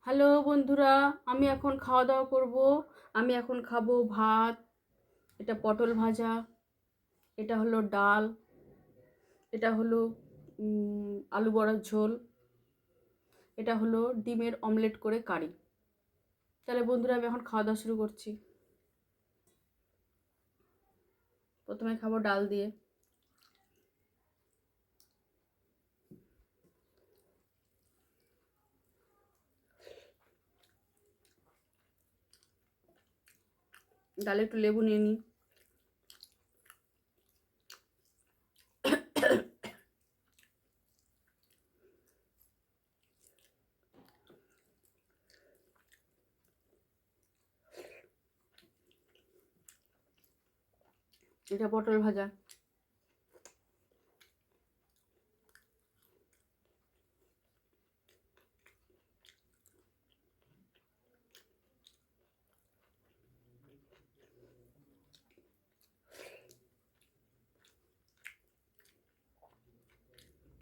Hello বন্ধুরা, আমি এখন খাওয়া দাওয়া করব। আমি এখন খাবো ভাত, এটা পটল ভাজা, এটা হলো ডাল, এটা হলো আলু বড়ার ঝোল, এটা হলো ডিমের অমলেট করে কারি। তাহলে বন্ধুরা আমি এখন খাওয়া দাওয়া শুরু করছি। প্রথমে খাবো ডাল দিয়ে। ডালে একটু লেবু নিয়ে নিই। এটা পটল ভাজা,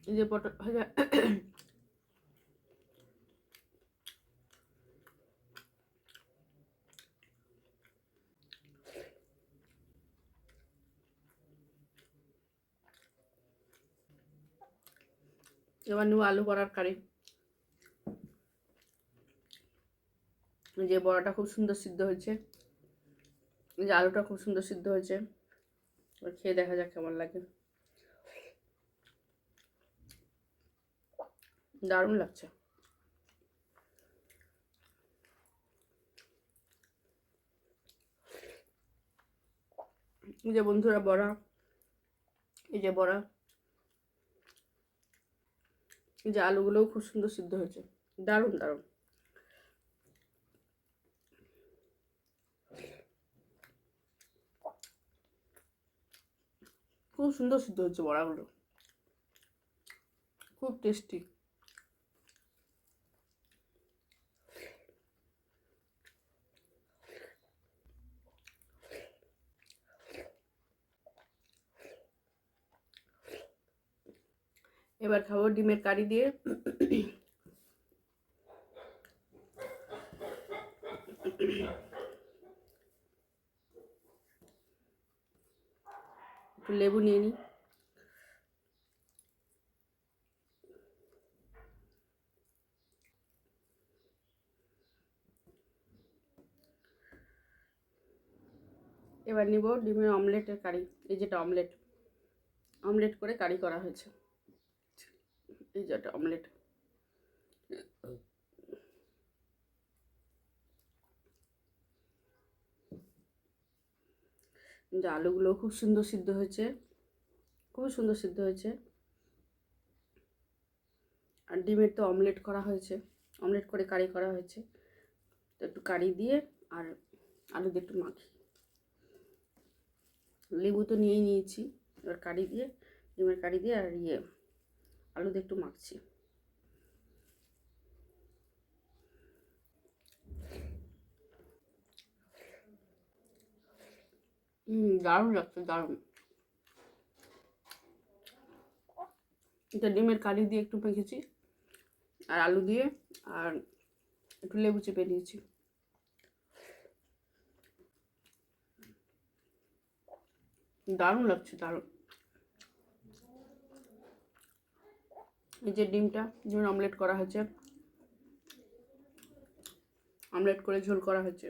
এই যে পটল ভাজা। এবার নেবো আলু বড়ার কারি। যে বড়াটা খুব সুন্দর সিদ্ধ হয়েছে, যে আলুটা খুব সুন্দর সিদ্ধ হয়েছে। এবার খেয়ে দেখা যাক কেমন লাগে। দারুণ লাগছে। এই যে বন্ধুরা বড়া, এই যে বড়া, এই যে আলুগুলোও খুব সুন্দর সিদ্ধ হয়েছে। দারুণ দারুণ। খুব সুন্দর সিদ্ধ হচ্ছে বড়াগুলো, খুব টেস্টি। এবার খাবো ডিমের কারি দিয়ে। একটু লেবু নিয়ে নিই। এবার নিব ডিমের অমলেটের কারি। এই যেটা অমলেট, অমলেট করে কারি করা হয়েছে। এই যেটা অমলেট। যে আলুগুলো খুব সুন্দর সিদ্ধ হয়েছে, খুব সুন্দর সিদ্ধ হয়েছে। আর ডিমের তো অমলেট করা হয়েছে, অমলেট করে কারি করা হয়েছে। তো একটু কারি দিয়ে আর আলু দিয়ে একটু মাখি। লেবু তো নিয়েই নিয়েছি। এবার কারি দিয়ে, ডিমের কারি দিয়ে আর আলু দিয়ে একটু মাখছি। দারুণ লাগছে, দারুণ। এটা ডিমের কারি দিয়ে একটু মেখেছি, আর আলু দিয়ে, আর একটু লেবু চেপে নিয়েছি। দারুণ লাগছে, দারুণ। এই যে ডিমের অমলেট করা হয়েছে, অমলেট করে ঝোল করা হয়েছে।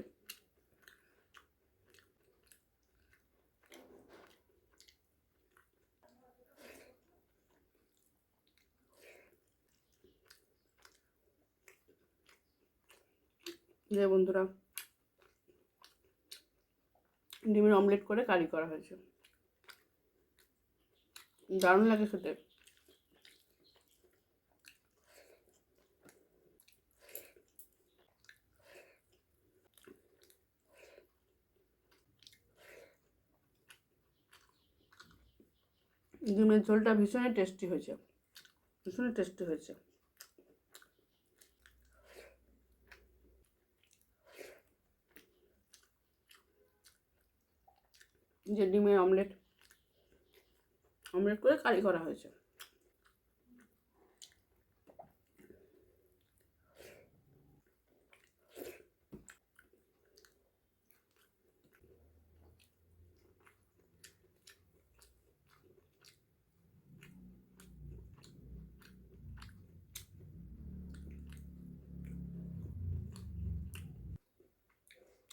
যে বন্ধুরা ডিমের অমলেট করে কারি করা হয়েছে, দারুণ লাগে খেতে। ডিমের ঝোলটা ভীষণই টেস্টি হয়েছে, ভীষণই টেস্টি হয়েছে। যে ডিমের অমলেট, অমলেট করে কারি করা হয়েছে।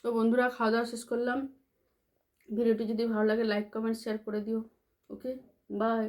তো বন্ধুরা, খাওয়া দাওয়া শেষ করলাম। ভিডিওটি যদি ভালো লাগে লাইক কমেন্ট শেয়ার করে দিও। ওকে, বাই।